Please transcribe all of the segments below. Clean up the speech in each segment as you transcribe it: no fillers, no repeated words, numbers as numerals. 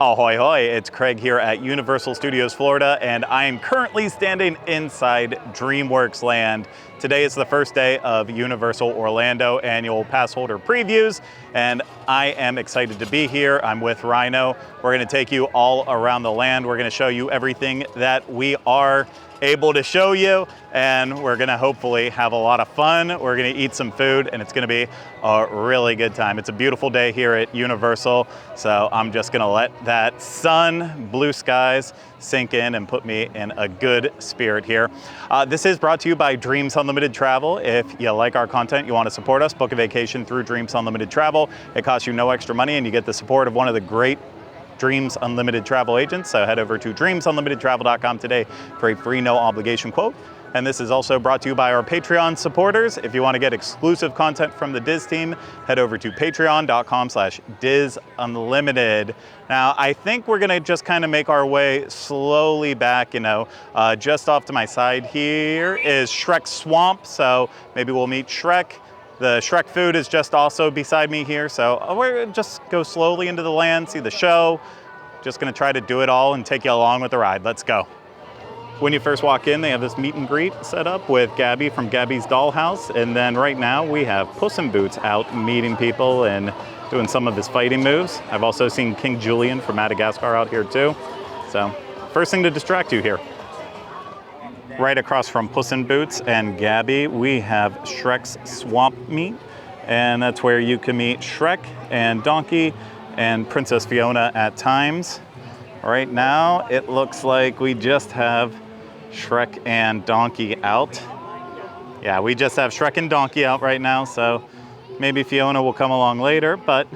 Ahoy hoy, it's Craig here at Universal Studios Florida, and I am currently standing inside DreamWorks Land. Today is the first day of Universal Orlando annual pass holder previews, and I am excited to be here. I'm with Rhino. We're gonna take you all around the land. We're gonna show you everything that we are able to show you, and we're gonna hopefully have a lot of fun. We're gonna eat some food, and it's gonna be a really good time. It's a beautiful day here at Universal, so I'm just gonna let that sun, blue skies sink in and put me in a good spirit here. This is brought to you by Dreams Unlimited Travel. If you like our content, you want to support us, book a vacation through Dreams Unlimited Travel. It costs you no extra money, and you get the support of one of the great Dreams Unlimited travel agents. So head over to dreamsunlimitedtravel.com today for a free no obligation quote. And this is also brought to you by our Patreon supporters. If you want to get exclusive content from the Diz team, head over to patreon.com/DizUnlimited. Now, I think we're gonna just kind of make our way slowly back, just off to my side here is Shrek Swamp. So maybe we'll meet Shrek. The Shrek food is just also beside me here. So we're gonna just go slowly into the land, see the show. Just gonna try to do it all and take you along with the ride. Let's go. When you first walk in, they have this meet and greet set up with Gabby from Gabby's Dollhouse. And then right now we have Puss in Boots out meeting people and doing some of his fighting moves. I've also seen King Julian from Madagascar out here too. So first thing to distract you here. Right across from Puss in Boots and Gabby, we have Shrek's Swamp Meet. And that's where you can meet Shrek and Donkey and Princess Fiona at times. Right now, it looks like we just have Shrek and Donkey out. Yeah, we just have Shrek and Donkey out right now, so maybe Fiona will come along later, but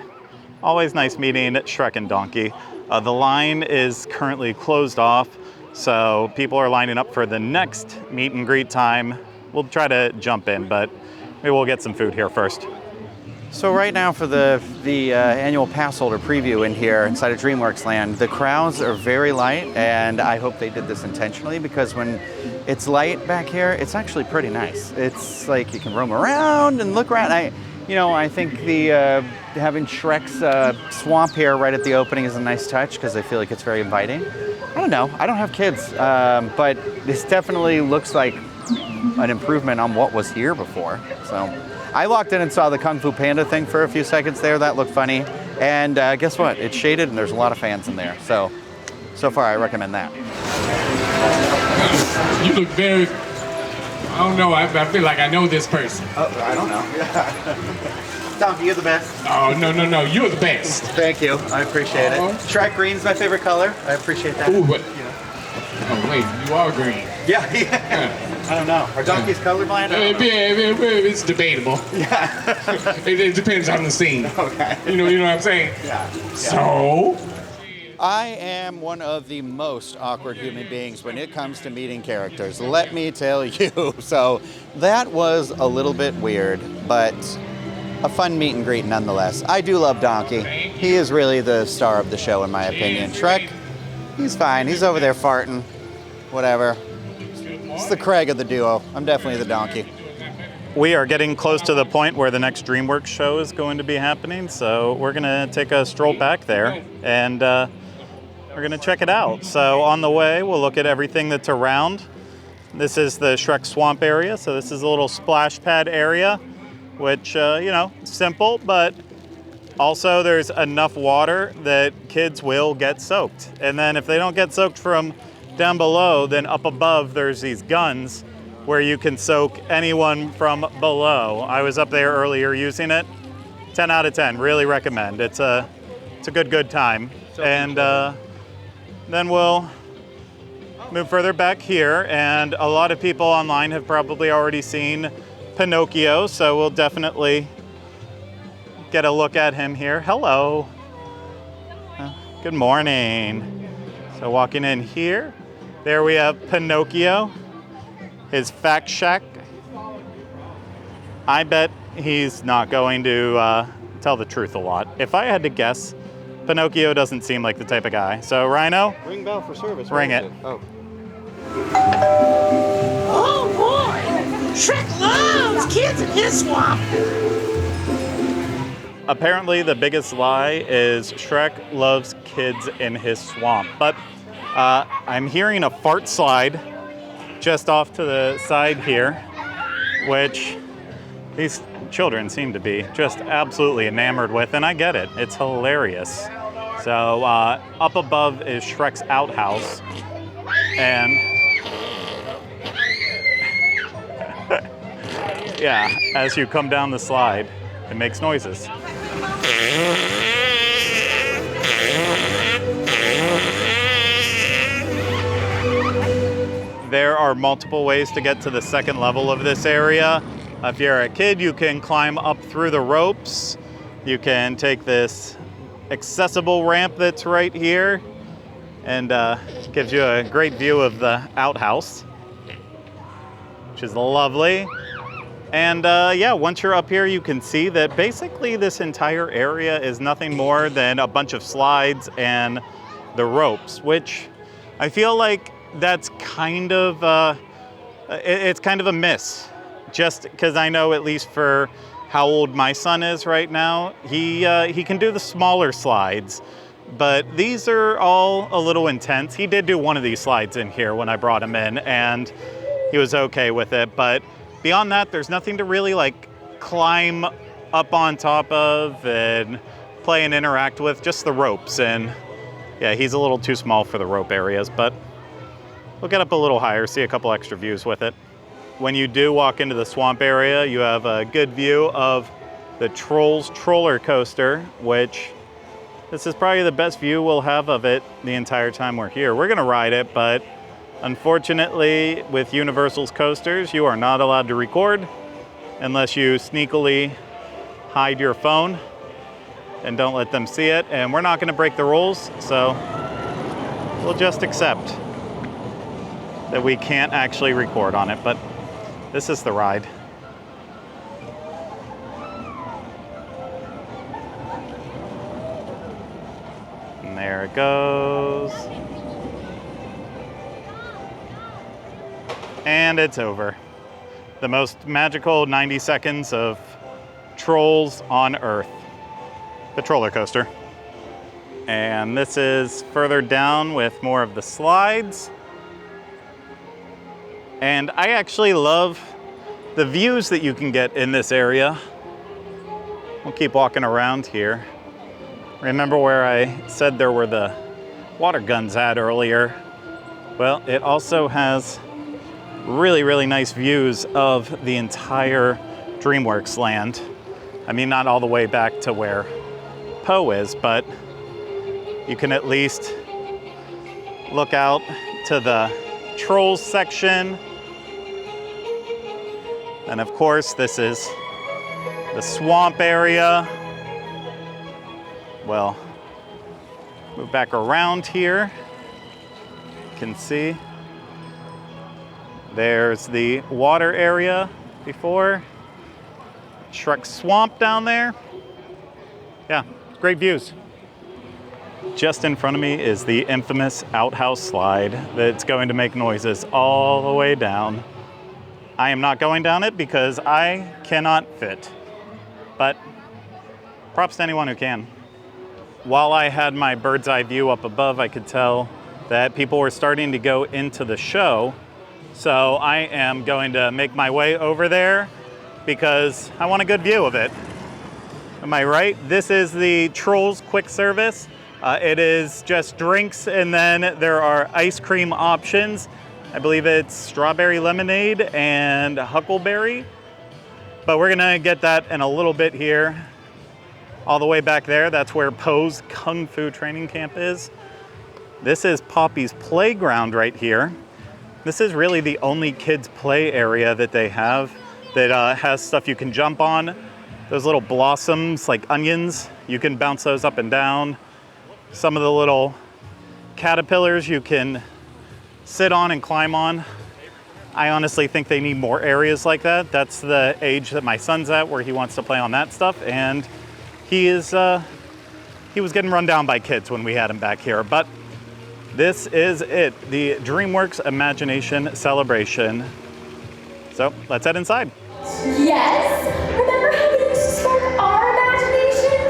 always nice meeting Shrek and Donkey. The line is currently closed off, so people are lining up for the next meet and greet time. We'll try to jump in, but maybe we'll get some food here first. So right now for the annual pass holder preview in here inside of DreamWorks Land, the crowds are very light, and I hope they did this intentionally because when it's light back here, it's actually pretty nice. It's like you can roam around and look around. I think the having Shrek's swamp here right at the opening is a nice touch because I feel like it's very inviting. I don't know. I don't have kids, but this definitely looks like an improvement on what was here before. So. I walked in and saw the Kung Fu Panda thing for a few seconds there. That looked funny. And guess what? It's shaded and there's a lot of fans in there. So far I recommend that. You look very, I don't know, I feel like I know this person. Oh, I don't know. Donkey, you're the best. Oh, no, you're the best. Thank you. I appreciate it. Shrek green's my favorite color. I appreciate that. Ooh, but, oh wait, you are green. Yeah. I don't know. Are donkeys colorblind? It's debatable. Yeah. It depends on the scene. Okay. You know what I'm saying? Yeah. So? I am one of the most awkward human beings when it comes to meeting characters. Let me tell you. So that was a little bit weird, but a fun meet and greet nonetheless. I do love Donkey. He is really the star of the show in my opinion. Shrek, he's fine. He's over there farting. Whatever. It's the Craig of the duo. I'm definitely the Donkey. We are getting close to the point where the next DreamWorks show is going to be happening, so we're gonna take a stroll back there and we're gonna check it out. So on the way, we'll look at everything that's around. This is the Shrek Swamp area, so this is a little splash pad area, which, simple, but also there's enough water that kids will get soaked. And then if they don't get soaked from down below, then up above there's these guns where you can soak anyone from below. I was up there earlier using it. 10 out of 10, really recommend. It's a good time. And then we'll move further back here, and a lot of people online have probably already seen Pinocchio, so we'll definitely get a look at him here. Hello. Good morning. So walking in here, there we have Pinocchio, his fact shack. I bet he's not going to tell the truth a lot. If I had to guess, Pinocchio doesn't seem like the type of guy. So Rhino? Ring bell for service. Ring it. Oh. Oh boy! Shrek loves kids in his swamp! apparently the biggest lie is Shrek loves kids in his swamp. But I'm hearing a fart slide just off to the side here, which these children seem to be just absolutely enamored with, and I get it. It's hilarious. So up above is Shrek's outhouse, and yeah, as you come down the slide, it makes noises. There are multiple ways to get to the second level of this area. If you're a kid, you can climb up through the ropes. You can take this accessible ramp that's right here, and gives you a great view of the outhouse, which is lovely. And yeah, once you're up here, you can see that basically this entire area is nothing more than a bunch of slides and the ropes, which I feel like that's kind of, it's kind of a miss. Just because I know, at least for how old my son is right now, he can do the smaller slides, but these are all a little intense. He did do one of these slides in here when I brought him in, and he was okay with it. But beyond that, there's nothing to really like climb up on top of and play and interact with, just the ropes. And yeah, he's a little too small for the rope areas, but we'll get up a little higher, see a couple extra views with it. When you do walk into the swamp area, you have a good view of the Trolls Troller Coaster, which this is probably the best view we'll have of it the entire time we're here. We're gonna ride it, but unfortunately with Universal's coasters, you are not allowed to record unless you sneakily hide your phone and don't let them see it. And we're not gonna break the rules, so we'll just accept that we can't actually record on it, but this is the ride. And there it goes. And it's over. The most magical 90 seconds of Trolls on Earth. The roller coaster. And this is further down with more of the slides. And I actually love the views that you can get in this area. We'll keep walking around here. Remember where I said there were the water guns at earlier? Well, it also has really, really nice views of the entire DreamWorks Land. I mean, not all the way back to where Poe is, but you can at least look out to the Trolls section. And of course, this is the swamp area. Well, move back around here. You can see there's the water area before. Shrek Swamp down there. Yeah, great views. Just in front of me is the infamous outhouse slide that's going to make noises all the way down. I am not going down it because I cannot fit, but props to anyone who can. While I had my bird's eye view up above, I could tell that people were starting to go into the show. So I am going to make my way over there because I want a good view of it. Am I right? This is the Trolls quick service. It is just drinks, and then there are ice cream options. I believe it's strawberry lemonade and huckleberry. But we're gonna get that in a little bit here. All the way back there, that's where Poe's Kung Fu training camp is. This is Poppy's playground right here. This is really the only kids play area that they have that has stuff you can jump on. Those little blossoms, like onions, you can bounce those up and down. Some of the little caterpillars you can sit on and climb on. I honestly think they need more areas like that. That's the age that my son's at, where he wants to play on that stuff. And he was getting run down by kids when we had him back here. But this is it, the DreamWorks Imagination Celebration. So let's head inside. Yes, remember how we used to spark our imagination?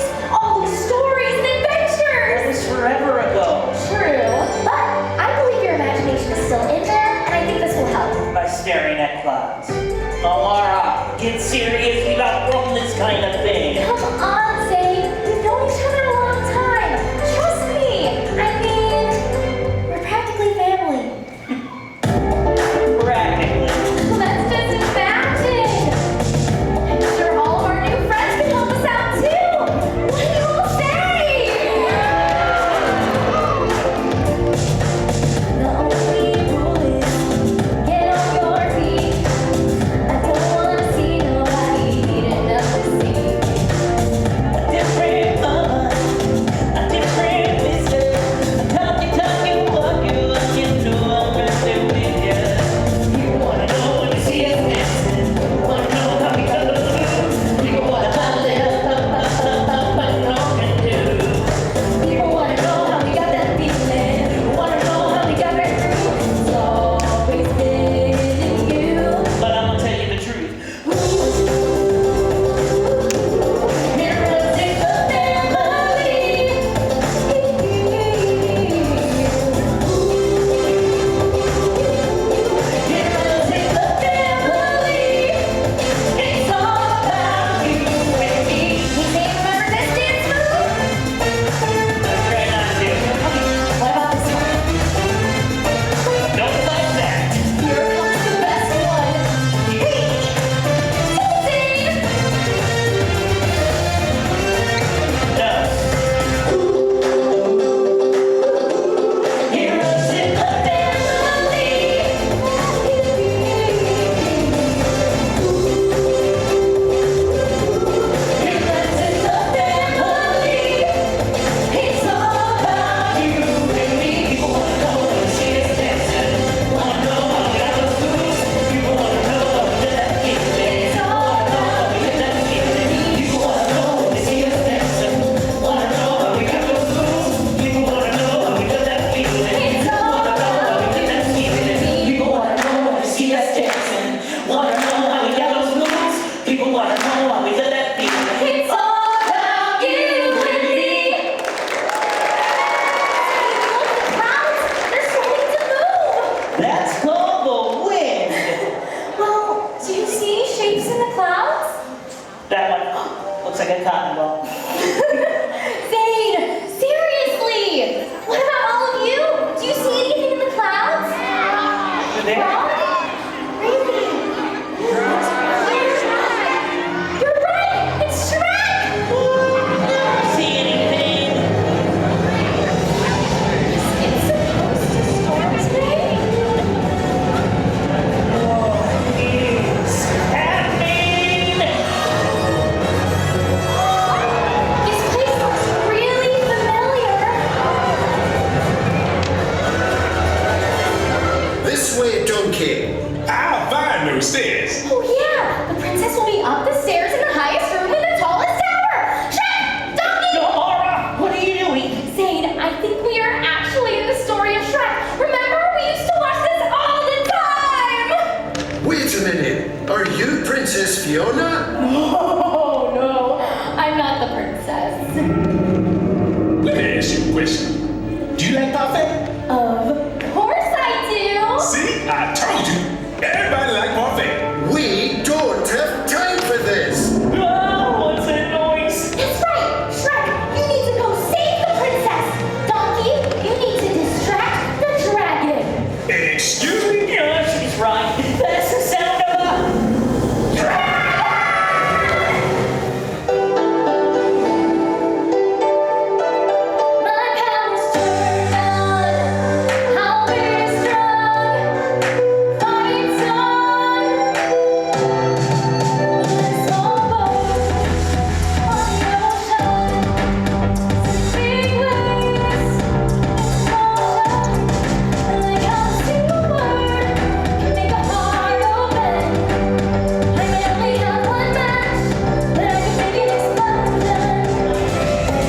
like a cotton ball. Zane, seriously! What about all of you? Do you see anything in the clouds? There. Really? You're right! It's Shrek! See anything? It's supposed to storm today? What is happening? This place looks really familiar. This way, donkey. I'll find those stairs. Oh yeah! The princess will be up the stairs in the highest room in the tallest tower! Shrek! Donkey! Nora, what are you doing? Zane, I think we are actually in the story of Shrek. Remember, we used to watch this all the time! Wait a minute. Are you Princess Fiona? Oh no, I'm not the princess. Let me ask you a question. Do you like parfait? Of course I do! See, I told you. Everybody like parfait. We don't have time for this. Oh, what's that noise? That's right! Shrek, you need to go save the princess! Donkey, you need to distract the dragon! Excuse me? Yeah, she's right. That's the sound of a My powers turn on, I'll be strong, fight on. Small boat on the ocean, big waves, motion, like how a single word can make a heart open. I only have one match, but I can make it explosion.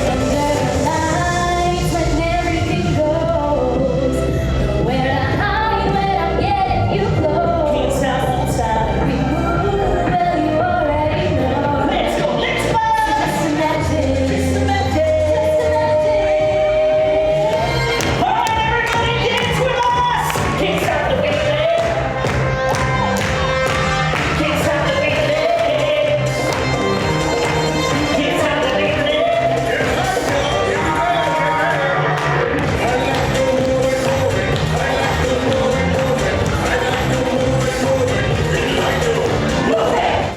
And there are nights when everything goes. Nowhere to hide when I'm getting you close. Can't stop the time. We move, well you already know. Let's go, let's go! Just imagine, just imagine. All right, everybody, dance with us! Can't stop the feeling. Can't stop the feeling. Can't stop the feeling.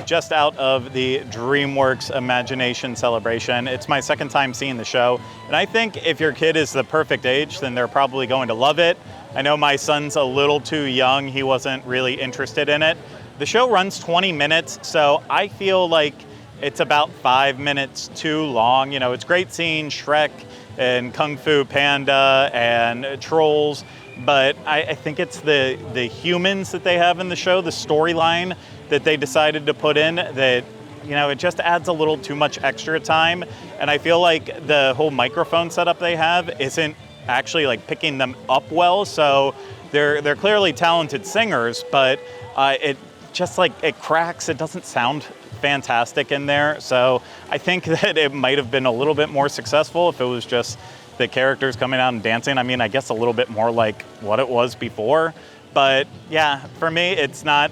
Just out of the DreamWorks Imagination Celebration. It's my second time seeing the show, and I think if your kid is the perfect age, then they're probably going to love it. I know my son's a little too young. He wasn't really interested in it. The show runs 20 minutes, so I feel like it's about 5 minutes too long. You know, it's great seeing Shrek and Kung Fu Panda and Trolls, but I think it's the humans that they have in the show, the storyline that they decided to put in that, you know, it just adds a little too much extra time. And I feel like the whole microphone setup they have isn't actually like picking them up well. So they're clearly talented singers, but it just like, it cracks. It doesn't sound fantastic in there. So I think that it might have been a little bit more successful if it was just the characters coming out and dancing. I mean, I guess a little bit more like what it was before. But yeah, for me, it's not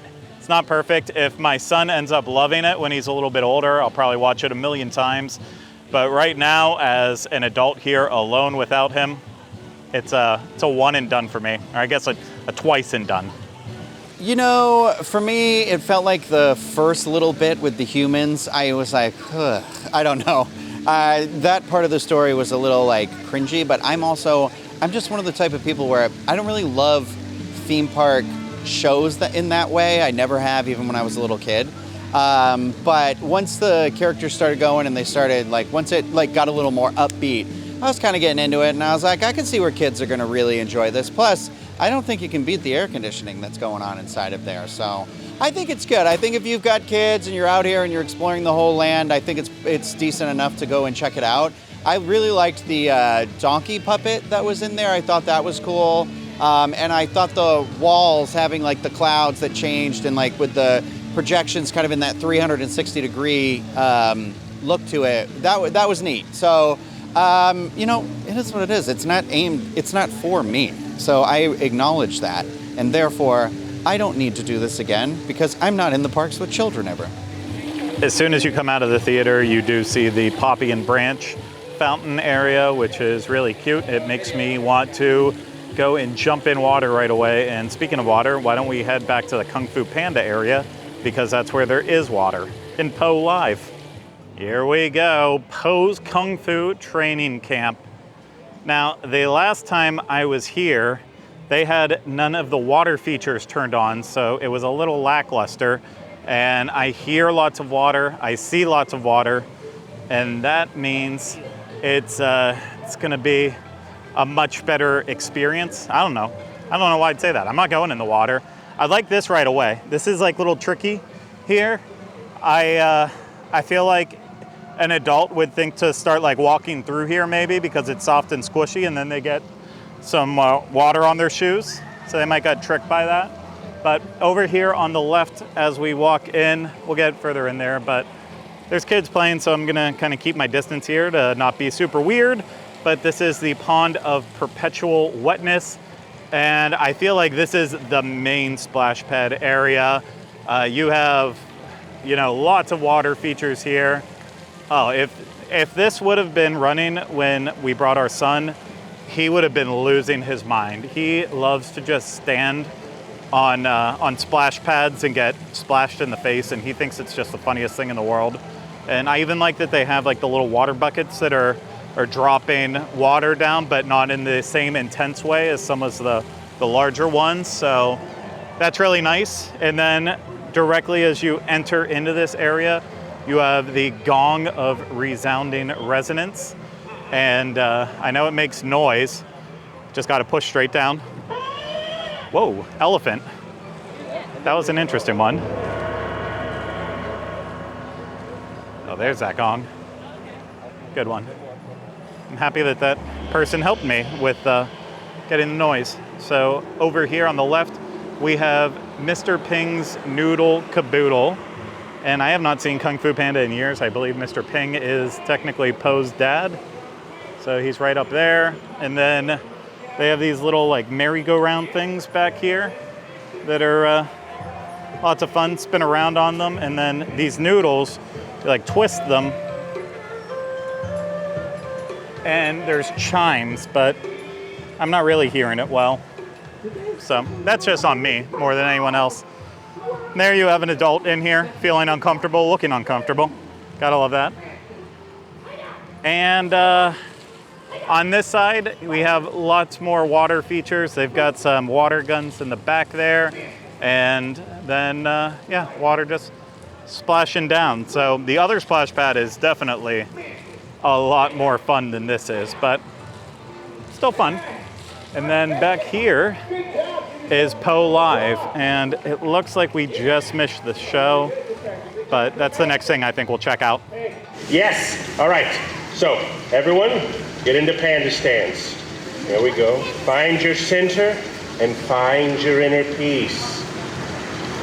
perfect. If my son ends up loving it when he's a little bit older, I'll probably watch it a million times. But right now, as an adult here alone without him, it's a one and done for me. Or I guess a twice and done. You know, for me, it felt like the first little bit with the humans, I was like, ugh, I don't know. That part of the story was a little like cringy, but I'm just one of the type of people where I don't really love theme park shows that in that way. I never have, even when I was a little kid. But once the characters started going and they started once it got a little more upbeat, I was kind of getting into it, and I was like, I can see where kids are going to really enjoy this. Plus, I don't think you can beat the air conditioning that's going on inside of there. So I think it's good. I think if you've got kids and you're out here and you're exploring the whole land, I think it's decent enough to go and check it out. I really liked the donkey puppet that was in there. I thought that was cool. And I thought the walls having the clouds that changed and with the projections kind of in that 360 degree look to it, that was neat. So, you know, it is what it is. It's not for me. So I acknowledge that. And therefore, I don't need to do this again because I'm not in the parks with children ever. as soon as you come out of the theater, you do see the Poppy and Branch fountain area, which is really cute. It makes me want to go and jump in water right away. And speaking of water, why don't we head back to the Kung Fu Panda area, because that's where there is water, in Po Live. Here we go, Po's Kung Fu Training Camp. Now, the last time I was here, they had none of the water features turned on, so it was a little lackluster. And I hear lots of water, I see lots of water, and that means it's gonna be a much better experience. I don't know why I'd say that. I'm not going in the water. I like this right away. This is like a little tricky here. I feel like an adult would think to start like walking through here maybe, because it's soft and squishy, and then they get some water on their shoes. So they might get tricked by that. But over here on the left, as we walk in, we'll get further in there, but there's kids playing, so I'm gonna kind of keep my distance here to not be super weird. But this is the Pond of Perpetual Wetness, and I feel like this is the main splash pad area. You have, lots of water features here. Oh, if this would have been running when we brought our son, he would have been losing his mind. He loves to just stand on splash pads and get splashed in the face, and he thinks it's just the funniest thing in the world. And I even like that they have like the little water buckets that are dropping water down, but not in the same intense way as some of the larger ones. So that's really nice. And then directly as you enter into this area, you have the Gong of Resounding Resonance. And I know it makes noise. Just got to push straight down. Whoa, elephant. That was an interesting one. Oh, there's that gong. Good one. I'm happy that that person helped me with getting the noise. So over here on the left, we have Mr. Ping's Noodle Caboodle. And I have not seen Kung Fu Panda in years. I believe Mr. Ping is technically Po's dad. So he's right up there. And then they have these little like merry-go-round things back here that are lots of fun, spin around on them. And then these noodles, you like twist them. And there's chimes, but I'm not really hearing it well. So that's just on me more than anyone else. And there you have an adult in here feeling uncomfortable, looking uncomfortable. Gotta love that. And on this side, we have lots more water features. They've got some water guns in the back there. And then, water just splashing down. So the other splash pad is definitely a lot more fun than this is, but still fun. And then back here is Po Live, and it looks like we just missed the show, but that's the next thing I think we'll check out. Yes, all right. So everyone, get into panda stance. There we go. Find your center and find your inner peace.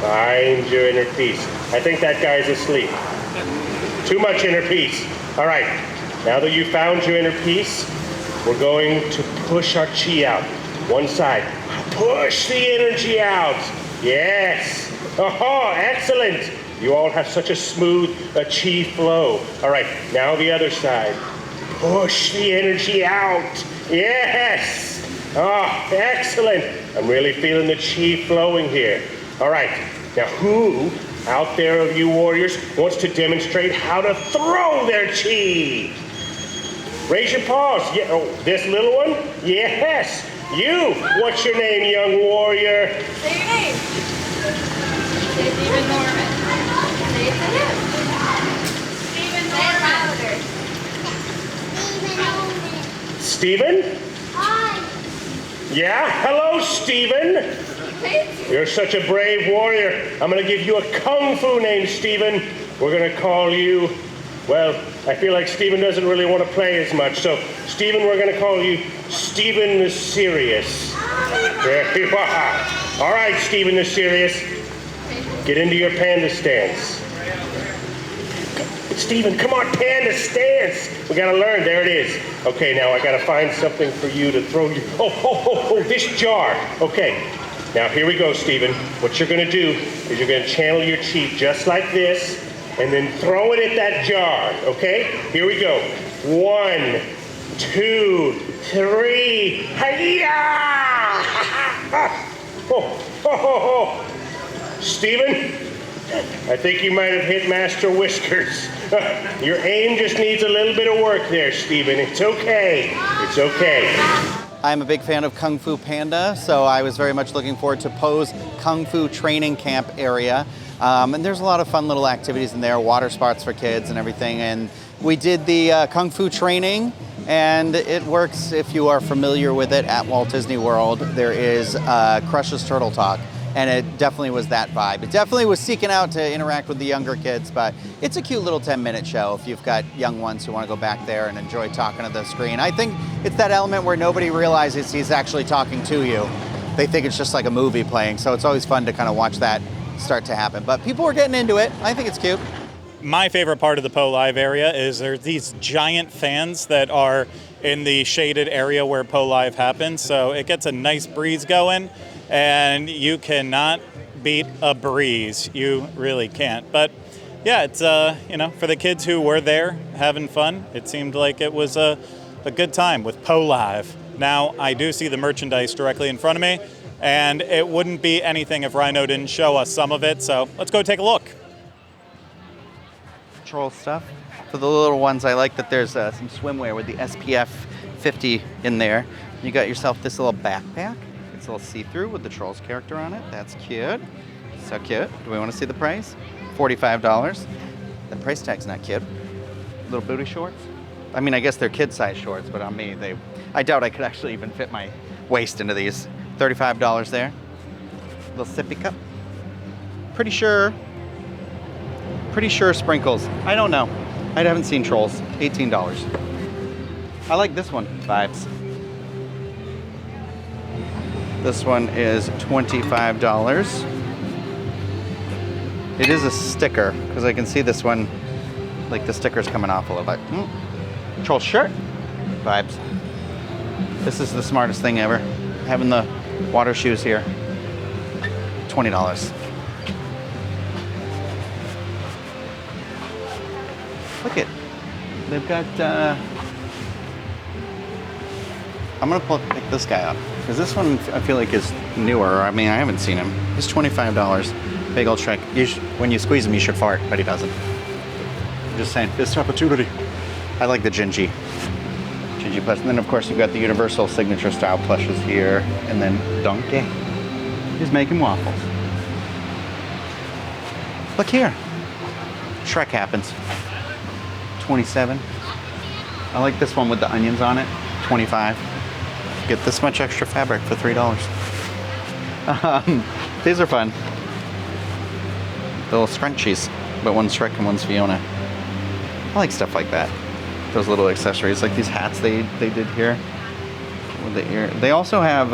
Find your inner peace. I think that guy's asleep. Too much inner peace. All right, now that you found your inner peace, we're going to push our chi out. One side. Push the energy out. Yes. Oh, excellent. You all have such a smooth chi flow. All right, now the other side. Push the energy out. Yes. Oh, excellent. I'm really feeling the chi flowing here. All right, now who out there of you warriors wants to demonstrate how to throw their chi? Raise your paws. Yeah, oh, this little one? Yes. You. What's your name, young warrior? Say your name. Say Stephen Norman. Say it to him. Stephen Norman. Stephen? Hi. Yeah? Hello, Stephen. Thank you. You're such a brave warrior. I'm going to give you a kung fu name, Stephen. We're going to call you, well, I feel like Stephen doesn't really want to play as much. So, Stephen, we're going to call you Stephen the Serious. There you are. All right, Stephen the Serious. Get into your panda stance. Stephen, come on, panda stance. We got to learn. There it is. Okay, now I got to find something for you to throw you. Oh, this jar. Okay. Now, here we go, Stephen. What you're going to do is you're going to channel your chi just like this. and then throw it at that jar, okay? Here we go. 1, 2, 3. Hi-ya! Steven, I think you might have hit Master Whiskers. Your aim just needs a little bit of work there, Steven. It's okay. It's okay. I'm a big fan of Kung Fu Panda, so I was very much looking forward to Poe's Kung Fu training camp area. And there's a lot of fun little activities in there, water sports for kids and everything. And we did the Kung Fu training, and it works if you are familiar with it at Walt Disney World. There is Crush's Turtle Talk, and it definitely was that vibe. It definitely was seeking out to interact with the younger kids, but it's a cute little 10-minute show if you've got young ones who want to go back there and enjoy talking to the screen. I think it's that element where nobody realizes he's actually talking to you. They think it's just like a movie playing, so it's always fun to kind of watch that start to happen. But people are getting into it. I think it's cute. My favorite part of the Poe Live area is there's these giant fans that are in the shaded area where Poe Live happens, so it gets a nice breeze going, and you cannot beat a breeze. You really can't. But yeah, it's for the kids who were there having fun, it seemed like it was a good time with Poe Live. Now, I do see the merchandise directly in front of me, and it wouldn't be anything if Rhino didn't show us some of it, so let's go take a look. Troll stuff. For the little ones, I like that there's some swimwear with the SPF 50 in there. You got yourself this little backpack. It's a little see-through with the Trolls character on it. That's cute. So cute. Do we want to see the price? $45. The price tag's not cute. Little booty shorts. I mean, I guess they're kid-size shorts, but on me, I doubt I could actually even fit my waist into these. $35 there. Little sippy cup. Pretty sure sprinkles. I don't know. I haven't seen Trolls. $18. I like this one. Vibes. This one is $25. It is a sticker, because I can see this one, like the sticker's coming off a little bit. Troll shirt. Vibes. This is the smartest thing ever. Having the water shoes here. $20. Look it. They've got, I'm gonna pick this guy up, because this one I feel like is newer. I mean, I haven't seen him. He's $25. Big old Shrek. When you squeeze him, you should fart, but he doesn't. I'm just saying, this opportunity. I like the Gingy plush. And then, of course, you've got the Universal signature style plushes here. And then Donkey. He's making waffles. Look here. Shrek happens. $27. I like this one with the onions on it. $25. Get this much extra fabric for $3. These are fun. The little scrunchies, but one's Shrek and one's Fiona. I like stuff like that. Those little accessories, like these hats they did here with the ear. They also have,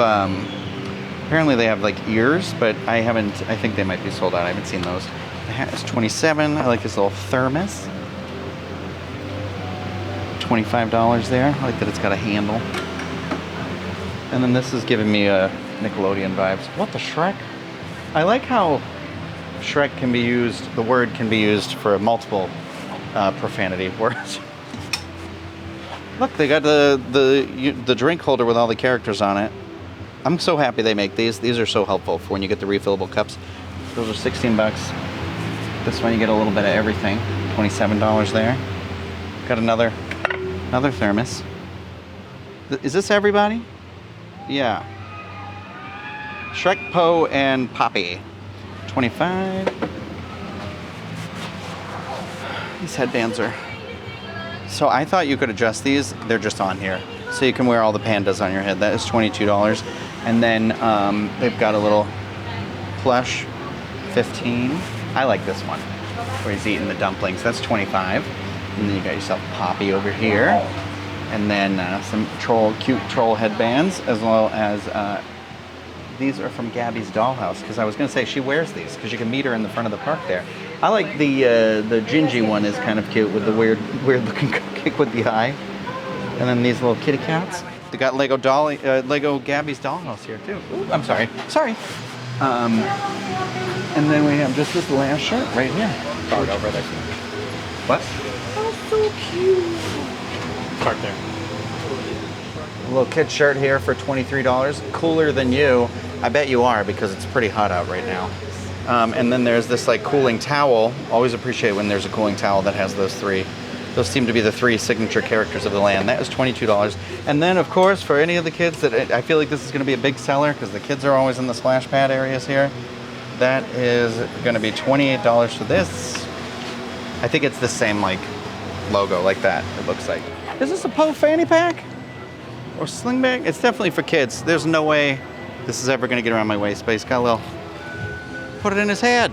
apparently they have like ears, but I think they might be sold out. I haven't seen those. The hat is $27. I like this little thermos. $25 there. I like that it's got a handle. And then this is giving me Nickelodeon vibes. What the Shrek? I like how Shrek can be used, the word can be used for multiple profanity words. Look, they got the drink holder with all the characters on it. I'm so happy they make these. These are so helpful for when you get the refillable cups. Those are 16 bucks. This one you get a little bit of everything. $27 there. Got another thermos. Is this everybody? Yeah. Shrek, Poe, and Poppy. 25. These headbands are... So I thought you could adjust these. They're just on here. So you can wear all the pandas on your head. That is $22. And then they've got a little plush, 15. I like this one, where he's eating the dumplings. That's 25. And then you got yourself Poppy over here. And then some cute troll headbands, as well as these are from Gabby's dollhouse, because I was going to say she wears these because you can meet her in the front of the park there. I like the Gingy one is kind of cute with the weird looking cupcake with the eye. And then these little kitty cats. They got Lego Gabby's dollhouse here too. Ooh, I'm sorry. And then we have just this last shirt right here. Over there. What? Oh, so cute. Park there. A little kid shirt here for $23. Cooler than you. I bet you are because it's pretty hot out right now. And then there's this like cooling towel. Always appreciate when there's a cooling towel that has those three. Those seem to be the three signature characters of the land. That is $22. And then of course, for any of the kids that I feel like this is gonna be a big seller because the kids are always in the splash pad areas here. That is gonna be $28 for this. I think it's the same like logo like that, it looks like. Is this a Poe fanny pack? Or sling bag? It's definitely for kids. There's no way this is ever gonna get around my waist, but he's got a little, put it in his head.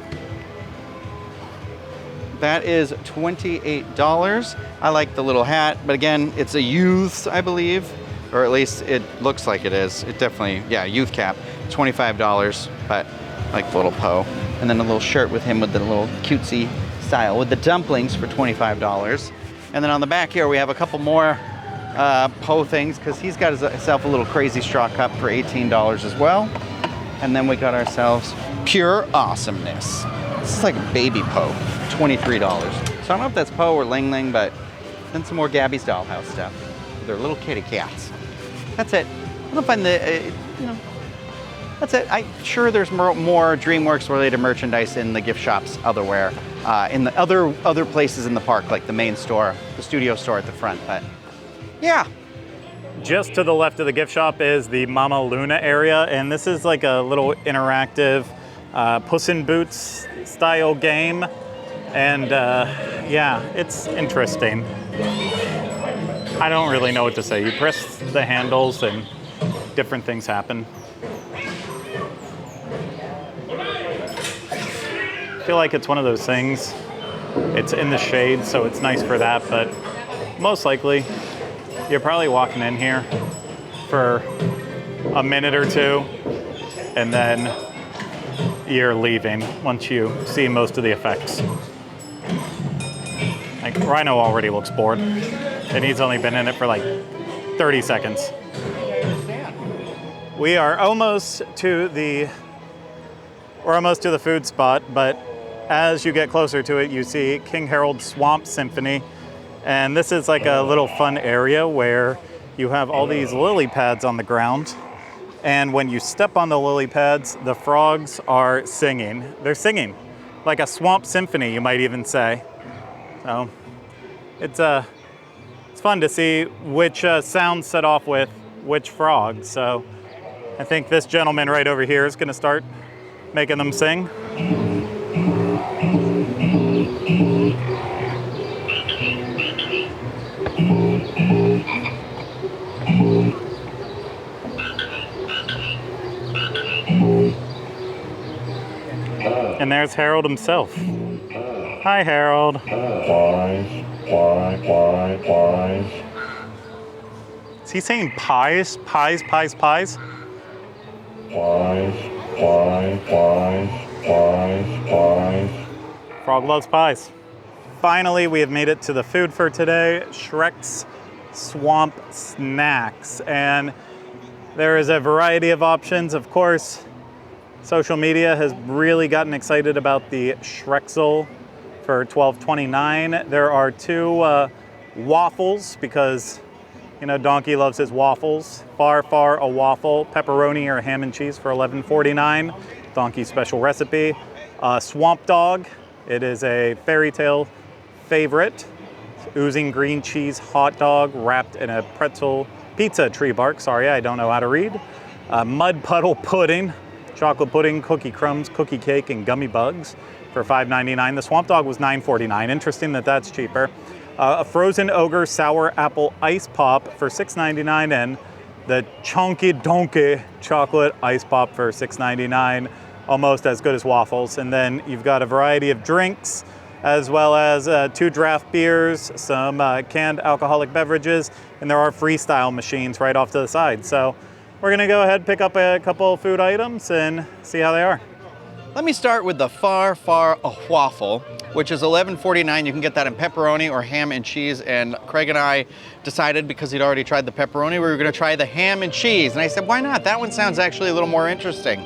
That is $28. I like the little hat, but again, it's a youth, I believe, or at least it looks like it is. It definitely, yeah, youth cap, $25, but I like the little Poe. And then a little shirt with him with the little cutesy style with the dumplings for $25. And then on the back here, we have a couple more Poe things because he's got himself a little crazy straw cup for $18 as well. And then we got ourselves pure awesomeness. This is like a baby Poe, $23. So I don't know if that's Poe or Ling Ling, but then some more Gabby's Dollhouse stuff. They're little kitty cats. That's it. I don't find the, that's it. I'm sure there's more DreamWorks related merchandise in the gift shops elsewhere, in the other places in the park, like the main store, the studio store at the front, but yeah. Just to the left of the gift shop is the Mama Luna area, and this is like a little interactive Puss in Boots style game. And yeah, it's interesting. I don't really know what to say. You press the handles and different things happen. I feel like it's one of those things. It's in the shade, so it's nice for that, but most likely you're probably walking in here for a minute or two, and then you're leaving once you see most of the effects. Like Rhino already looks bored, and he's only been in it for like 30 seconds. We are almost to the food spot, but as you get closer to it, you see King Harold's Swamp Symphony. And this is like a little fun area where you have all these lily pads on the ground. And when you step on the lily pads, the frogs are singing. They're singing like a swamp symphony, you might even say. So it's fun to see which sounds set off with which frog. So I think this gentleman right over here is going to start making them sing. And there's Harold himself. Hi, Harold. Is he saying pies? Pies, pies, pies? Frog loves pies. Finally, we have made it to the food for today, Shrek's Swamp Snacks. And there is a variety of options, of course. Social media has really gotten excited about the Shrekzel for $12.29. There are two waffles because, you know, Donkey loves his waffles. Far a waffle, pepperoni or ham and cheese for $11.49. Donkey's special recipe. Swamp Dog. It is a fairy tale favorite. Oozing green cheese hot dog wrapped in a pretzel pizza tree bark. Sorry, I don't know how to read. Mud puddle pudding. Chocolate pudding, cookie crumbs, cookie cake, and gummy bugs for $5.99. The Swamp Dog was $9.49. Interesting that that's cheaper. A frozen ogre sour apple ice pop for $6.99, and the Chonky Donkey chocolate ice pop for $6.99. Almost as good as waffles. And then you've got a variety of drinks, as well as 2 draft beers, some canned alcoholic beverages, and there are freestyle machines right off to the side. So we're gonna go ahead, pick up a couple of food items and see how they are. Let me start with the Far waffle, which is $11.49. You can get that in pepperoni or ham and cheese. And Craig and I decided, because he'd already tried the pepperoni, we were gonna try the ham and cheese. And I said, why not? That one sounds actually a little more interesting.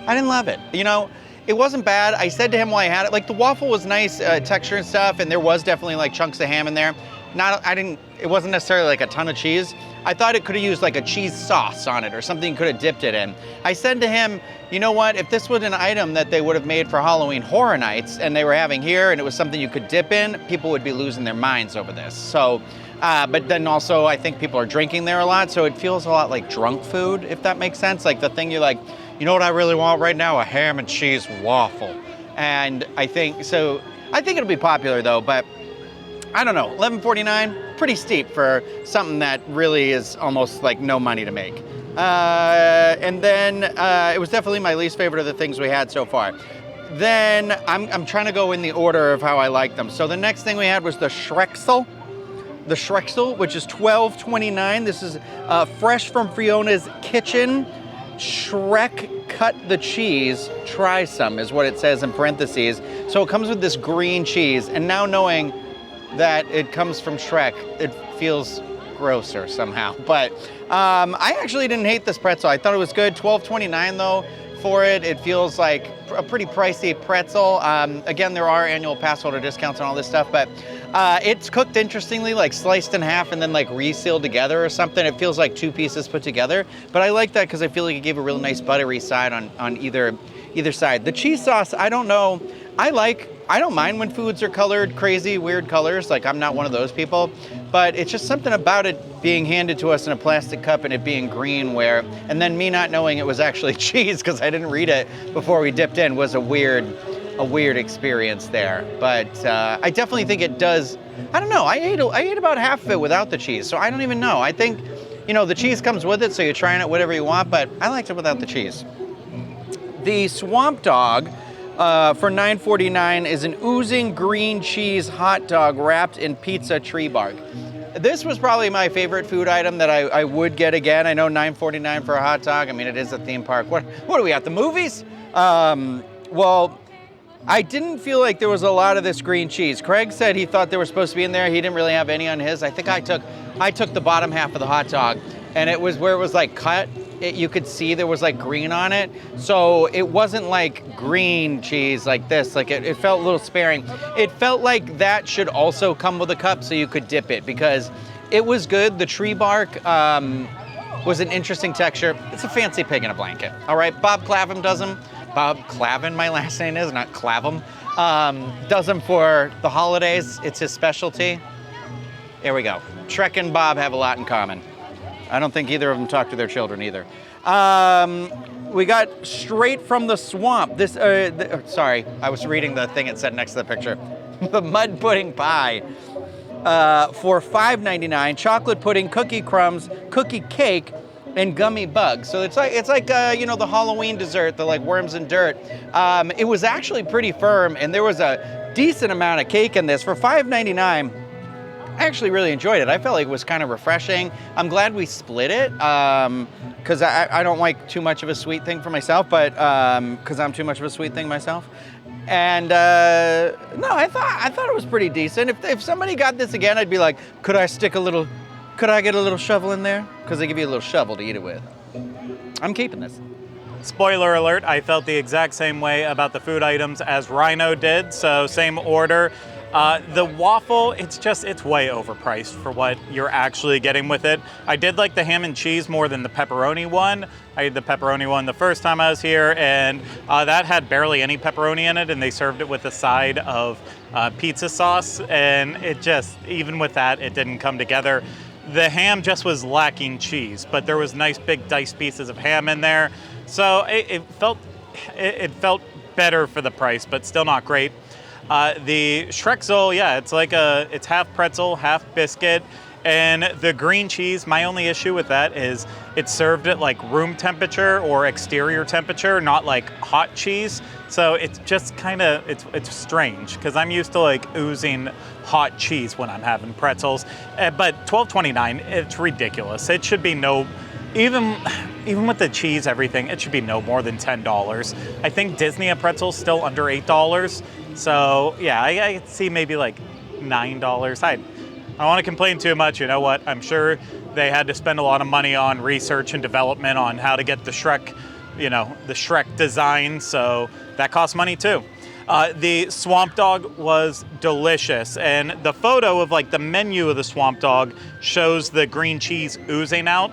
I didn't love it. You know, It wasn't bad. I said to him while I had it, like the waffle was nice texture and stuff, and there was definitely like chunks of ham in there. It wasn't necessarily like a ton of cheese. I thought it could have used like a cheese sauce on it or something, could have dipped it in. I said to him, you know what, if this was an item that they would have made for Halloween Horror Nights and they were having here and it was something you could dip in, people would be losing their minds over this. So, but then also I think people are drinking there a lot, so it feels a lot like drunk food, if that makes sense. Like the thing you're like, you know what I really want right now? A ham and cheese waffle. And I think it'll be popular though, but I don't know, $11.49, pretty steep for something that really is almost like no money to make. And then it was definitely my least favorite of the things we had so far. Then I'm trying to go in the order of how I like them. So the next thing we had was the Shrekzel. The Shrekzel, which is $12.29. This is fresh from Fiona's kitchen. Shrek cut the cheese, try some is what it says in parentheses. So it comes with this green cheese, and now knowing that it comes from Shrek, it feels grosser somehow. But I actually didn't hate this pretzel. I thought it was good. $12.29 though for it. It feels like a pretty pricey pretzel. Again, there are annual pass holder discounts and all this stuff, but it's cooked interestingly, like sliced in half and then like resealed together or something. It feels like two pieces put together, but I like that because I feel like it gave a real nice buttery side on either side. The cheese sauce, I don't know. I don't mind when foods are colored crazy, weird colors. Like, I'm not one of those people. But it's just something about it being handed to us in a plastic cup and it being green and then me not knowing it was actually cheese because I didn't read it before we dipped in was a weird experience there. But I definitely think it does, I don't know, I ate about half of it without the cheese, so I don't even know. I think, the cheese comes with it, so you're trying it whatever you want, but I liked it without the cheese. The Swamp Dog, for $9.49 is an oozing green cheese hot dog wrapped in pizza tree bark. This was probably my favorite food item that I would get again. I know $9.49 for a hot dog. I mean, it is a theme park. What are we at, the movies? Well, I didn't feel like there was a lot of this green cheese. Craig said he thought there was supposed to be in there. He didn't really have any on his. I think I took the bottom half of the hot dog, and it was where it was like cut. You could see there was like green on it. So it wasn't like green cheese like this. Like it felt a little sparing. It felt like that should also come with a cup so you could dip it because it was good. The tree bark was an interesting texture. It's a fancy pig in a blanket. All right, Bob Clavin does them. Bob Clavin, my last name is, not Clavin. Does them for the holidays. It's his specialty. Here we go. Shrek and Bob have a lot in common. I don't think either of them talk to their children either. We got straight from the swamp. This, sorry, I was reading the thing it said next to the picture. The mud pudding pie for $5.99. Chocolate pudding, cookie crumbs, cookie cake, and gummy bugs. So it's like the Halloween dessert, the like worms and dirt. It was actually pretty firm, and there was a decent amount of cake in this for $5.99. I actually really enjoyed it. I felt like it was kind of refreshing. I'm glad we split it because I don't like too much of a sweet thing for myself, but because I'm too much of a sweet thing myself. And no, I thought it was pretty decent. If somebody got this again, I'd be like, could I get a little shovel in there? Because they give you a little shovel to eat it with. I'm keeping this. Spoiler alert, I felt the exact same way about the food items as Rhino did, so same order. The waffle, it's way overpriced for what you're actually getting with it. I did like the ham and cheese more than the pepperoni one. I had the pepperoni one the first time I was here, and that had barely any pepperoni in it, and they served it with a side of pizza sauce, and even with that, it didn't come together. The ham just was lacking cheese, but there was nice big diced pieces of ham in there, so it felt better for the price, but still not great. The Shrekzel, yeah, it's half pretzel, half biscuit, and the green cheese, my only issue with that is it's served at like room temperature or exterior temperature, not like hot cheese. So it's just it's strange because I'm used to like oozing hot cheese when I'm having pretzels. But $12.29, it's ridiculous. It should be even with the cheese, everything, it should be no more than $10. I think Disney pretzel's still under $8. So yeah, I see maybe like $9. I don't want to complain too much. You know what? I'm sure they had to spend a lot of money on research and development on how to get the Shrek you know, the Shrek design, so that costs money too. The Swamp Dog was delicious, and the photo of like the menu of the Swamp Dog shows the green cheese oozing out.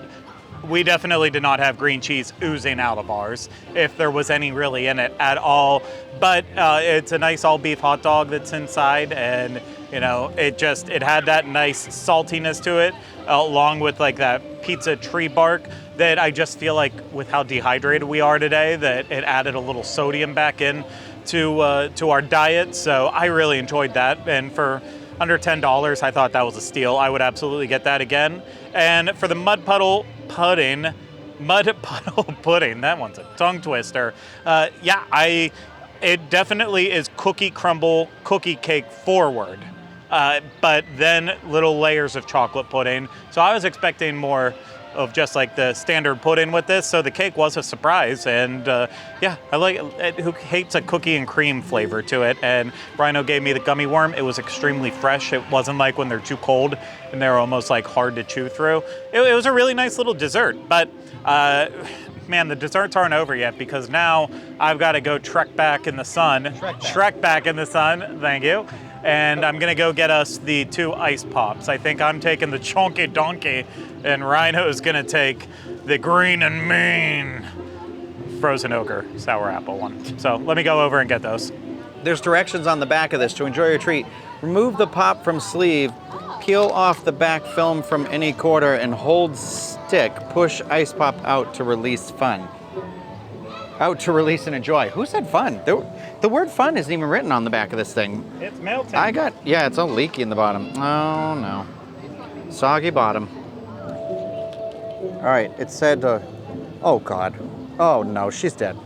We definitely did not have green cheese oozing out of ours, if there was any really in it at all. But it's a nice all beef hot dog that's inside, and you know, it had that nice saltiness to it, along with like that pizza tree bark that I just feel like with how dehydrated we are today, that it added a little sodium back in to our diet. So I really enjoyed that, and for under $10, I thought that was a steal. I would absolutely get that again. And for the mud puddle pudding, that one's a tongue twister. It definitely is cookie crumble, cookie cake forward, but then little layers of chocolate pudding. So I was expecting more of just like the standard pudding with this. So the cake was a surprise, and I like it. Who hates a cookie and cream flavor to it? And Rhino gave me the gummy worm. It was extremely fresh. It wasn't like when they're too cold and they're almost like hard to chew through. It was a really nice little dessert, but man, the desserts aren't over yet, because now I've got to go Shrek back in the sun. Shrek back in the sun, thank you. And I'm gonna go get us the 2 ice pops. I think I'm taking the Chonky Donkey, and Rhino's gonna take the green and mean frozen ogre sour apple one. So let me go over and get those. There's directions on the back of this to enjoy your treat. Remove the pop from sleeve, peel off the back film from any quarter, and hold stick. Push ice pop out to release fun. Out to release and enjoy. Who said fun? The word fun isn't even written on the back of this thing. It's melting. It's all leaky in the bottom. Oh no. Soggy bottom. All right, it said, oh God. Oh no, she's dead.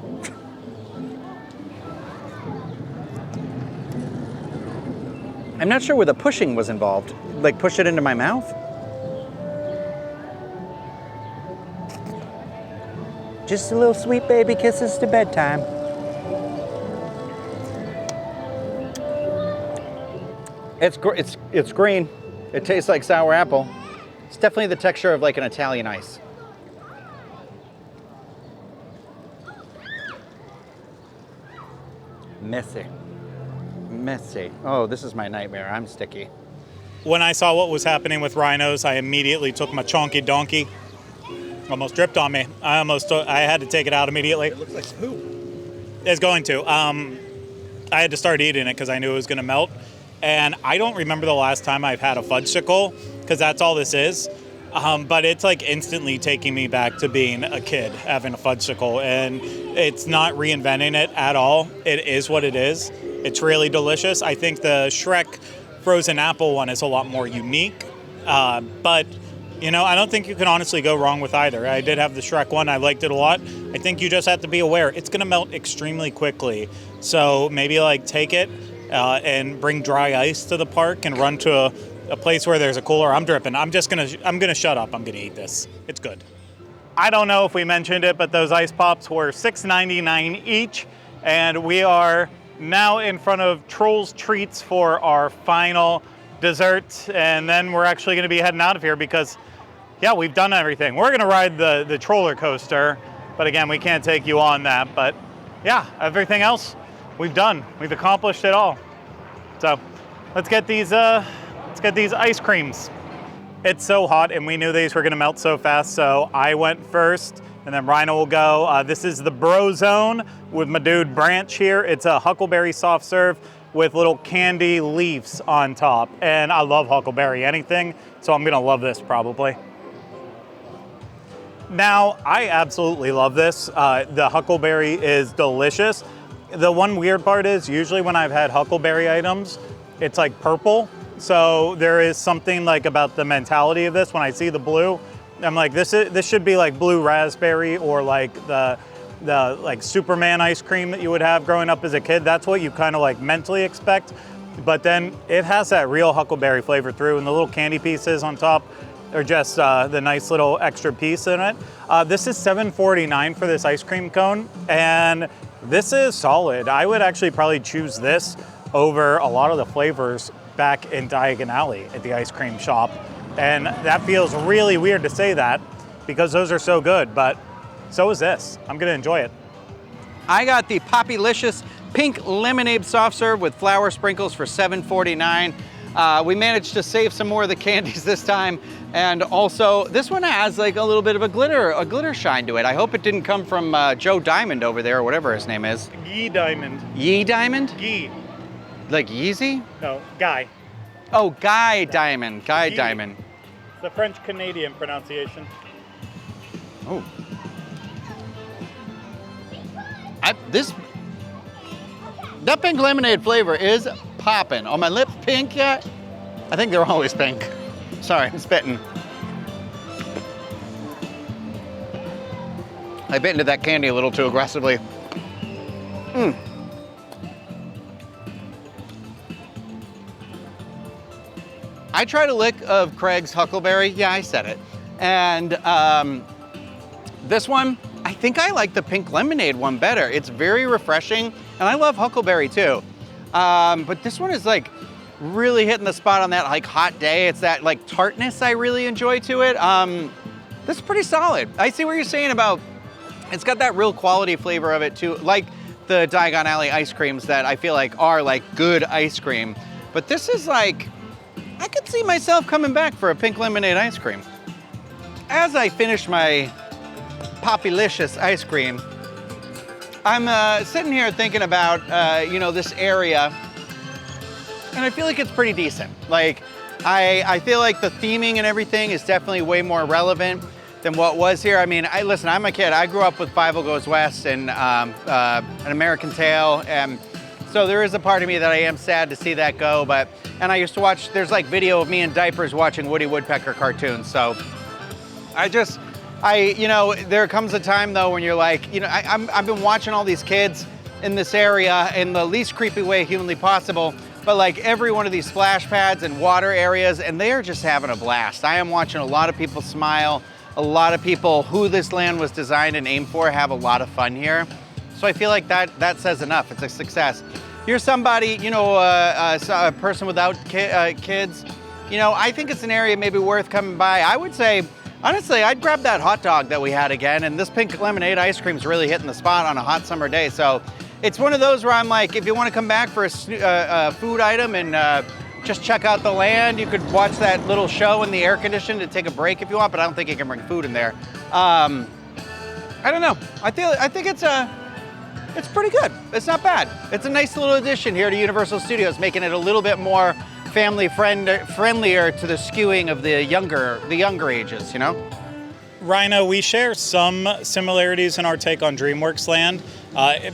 I'm not sure where the pushing was involved. Like push it into my mouth? Just a little sweet baby kisses to bedtime. It's green. It tastes like sour apple. It's definitely the texture of like an Italian ice. Messy. Oh, this is my nightmare. I'm sticky. When I saw what was happening with Rhinos, I immediately took my Chonky Donkey. Almost dripped on me. I had to take it out immediately. It looks like poop. It's going to. I had to start eating it because I knew it was going to melt. And I don't remember the last time I've had a fudgesicle, because that's all this is. But it's like instantly taking me back to being a kid having a fudgesicle, and it's not reinventing it at all. It is what it is. It's really delicious. I think the Shrek frozen apple one is a lot more unique, but you know, I don't think you can honestly go wrong with either. I did have the Shrek one. I liked it a lot. I think you just have to be aware. It's going to melt extremely quickly. So maybe like take it and bring dry ice to the park and run to a place where there's a cooler. I'm dripping. I'm going to shut up. I'm going to eat this. It's good. I don't know if we mentioned it, but those ice pops were $6.99 each. And we are now in front of Trolls Treats for our final dessert. And then we're actually going to be heading out of here because, yeah, we've done everything. We're going to ride the troller coaster, but again, we can't take you on that. But yeah, everything else we've done. We've accomplished it all. So let's get these ice creams. It's so hot, and we knew these were going to melt so fast, so I went first, and then Rhino will go. This is the Bro Zone with my dude Branch here. It's a Huckleberry soft serve with little candy leaves on top, and I love Huckleberry anything, so I'm going to love this probably. Now, I absolutely love this. The Huckleberry is delicious. The one weird part is usually when I've had Huckleberry items, it's like purple. So there is something like about the mentality of this. When I see the blue, I'm like, this should be like blue raspberry or like the like Superman ice cream that you would have growing up as a kid. That's what you kind of like mentally expect. But then it has that real Huckleberry flavor through, and the little candy pieces on top are just the nice little extra piece in it. This is $7.49 for this ice cream cone, and this is solid. I would actually probably choose this over a lot of the flavors back in Diagon Alley at the ice cream shop. And that feels really weird to say that because those are so good, but So is this. I'm gonna enjoy it. I got the Poppylicious Pink Lemonade Soft Serve with flour sprinkles for $7.49. We managed to save some more of the candies this time. And also, this one has like a little bit of a glitter shine to it. I hope it didn't come from Joe Diamond over there, or whatever his name is. Guy Diamond. Yee Diamond? Guy. Like Yeezy? No, Guy. Oh, Guy Diamond. Guy Yee. Diamond. The French-Canadian pronunciation. Oh. That pink lemonade flavor is popping. Are my lips pink yet? I think they're always pink. Sorry, I'm spitting. I bit into that candy a little too aggressively. I tried a lick of Craig's Huckleberry. Yeah, I said it. And this one, I think I like the pink lemonade one better. It's very refreshing, and I love Huckleberry too. But this one is like really hitting the spot on that like hot day. It's that like tartness I really enjoy to it. This is pretty solid. I see what you're saying about, it's got that real quality flavor of it too, like the Diagon Alley ice creams that I feel like are like good ice cream. But this is like, I could see myself coming back for a pink lemonade ice cream. As I finish my Poppylicious ice cream, I'm sitting here thinking about, this area, and I feel like it's pretty decent. Like, I feel like the theming and everything is definitely way more relevant than what was here. I mean, listen, I'm a kid. I grew up with Five Goes West and An American Tail, and so there is a part of me that I am sad to see that go, and I used to watch, there's like video of me in diapers watching Woody Woodpecker cartoons, so there comes a time though when you're like, I've been watching all these kids in this area in the least creepy way humanly possible, but like every one of these splash pads and water areas, and they are just having a blast. I am watching a lot of people smile, a lot of people who this land was designed and aimed for have a lot of fun here. So I feel like that says enough. It's a success. You're somebody, a person without kids, I think it's an area maybe worth coming by. I would say, honestly, I'd grab that hot dog that we had again, and this pink lemonade ice cream's really hitting the spot on a hot summer day. So it's one of those where I'm like, if you want to come back for a food item and just check out the land, you could watch that little show in the air conditioning to take a break if you want, but I don't think you can bring food in there. I don't know. I think it's pretty good. It's not bad. It's a nice little addition here to Universal Studios, making it a little bit more family friendlier to the skewing of the younger ages, Rhino, we share some similarities in our take on DreamWorks Land,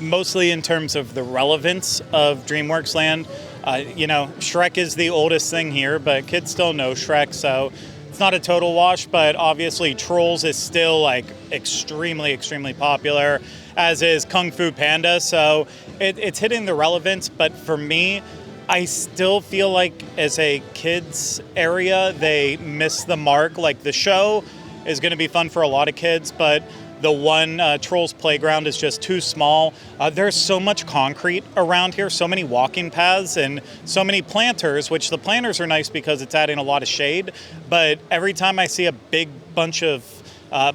mostly in terms of the relevance of DreamWorks Land. Shrek is the oldest thing here, but kids still know Shrek, so it's not a total wash, but obviously Trolls is still like extremely, extremely popular, as is Kung Fu Panda, so it's hitting the relevance, but for me, I still feel like as a kids area, they miss the mark. Like the show is going to be fun for a lot of kids, but the one Trolls playground is just too small. There's so much concrete around here, so many walking paths and so many planters, which the planters are nice because it's adding a lot of shade. But every time I see a big bunch of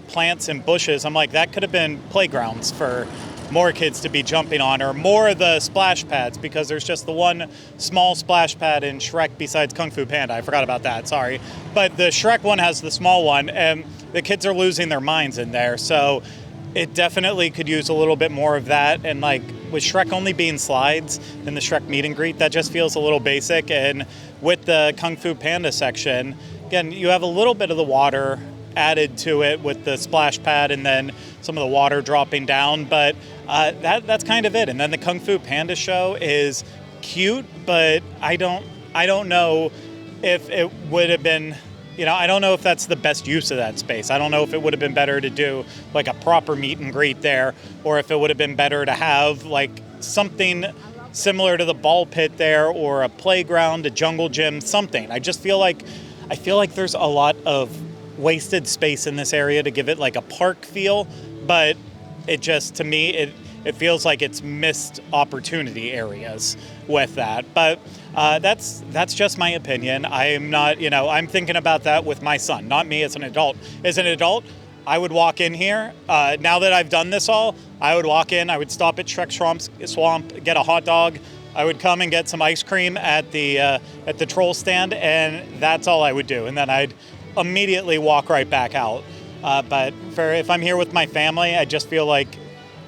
plants and bushes, I'm like, that could have been playgrounds for more kids to be jumping on, or more of the splash pads, because there's just the one small splash pad in Shrek besides Kung Fu Panda. I forgot about that, sorry. But the Shrek one has the small one, and the kids are losing their minds in there. So it definitely could use a little bit more of that. And like with Shrek only being slides in the Shrek meet and greet, that just feels a little basic. And with the Kung Fu Panda section, again, you have a little bit of the water added to it with the splash pad and then some of the water dropping down, but that's kind of it. And then the Kung Fu Panda show is cute, but I don't know if it would have been, I don't know if that's the best use of that space. I don't know if it would have been better to do like a proper meet and greet there, or if it would have been better to have like something similar to the ball pit there, or a playground, a jungle gym, something. I feel like there's a lot of wasted space in this area to give it like a park feel, but it just, to me, it feels like it's missed opportunity areas with that. But that's just my opinion. I am not, I'm thinking about that with my son, not me as an adult. As an adult, I would walk in here. Now that I've done this all, I would walk in, I would stop at Shrek Swamp, get a hot dog. I would come and get some ice cream at the troll stand, and that's all I would do. And then I'd immediately walk right back out. But if I'm here with my family, I just feel like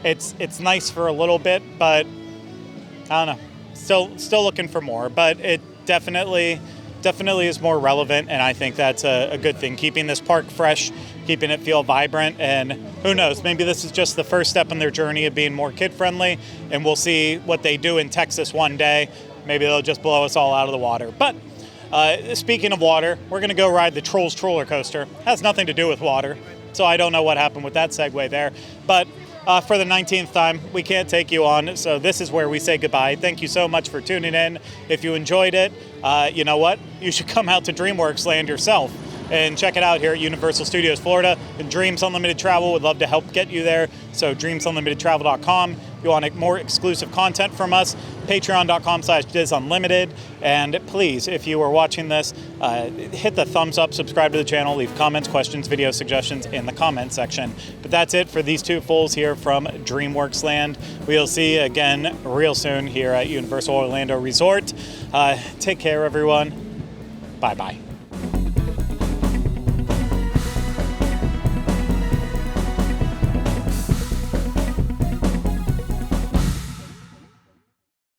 it's nice for a little bit, but I don't know. Still looking for more, but it definitely is more relevant, and I think that's a good thing. Keeping this park fresh, keeping it feel vibrant, and who knows, maybe this is just the first step in their journey of being more kid-friendly, and we'll see what they do in Texas one day. Maybe they'll just blow us all out of the water. But speaking of water, we're going to go ride the Trolls Troller Coaster. Has nothing to do with water, so I don't know what happened with that segue there. But for the 19th time, we can't take you on, so this is where we say goodbye. Thank you so much for tuning in. If you enjoyed it, you know what? You should come out to DreamWorks Land yourself and check it out here at Universal Studios Florida. And Dreams Unlimited Travel would love to help get you there, so dreamsunlimitedtravel.com. If you want more exclusive content from us, patreon.com/DizUnlimited. And please, if you are watching this, hit the thumbs up, subscribe to the channel, leave comments, questions, video suggestions in the comment section. But that's it for these two fools here from DreamWorks Land. We'll see you again real soon here at Universal Orlando Resort. Take care, everyone. Bye-bye.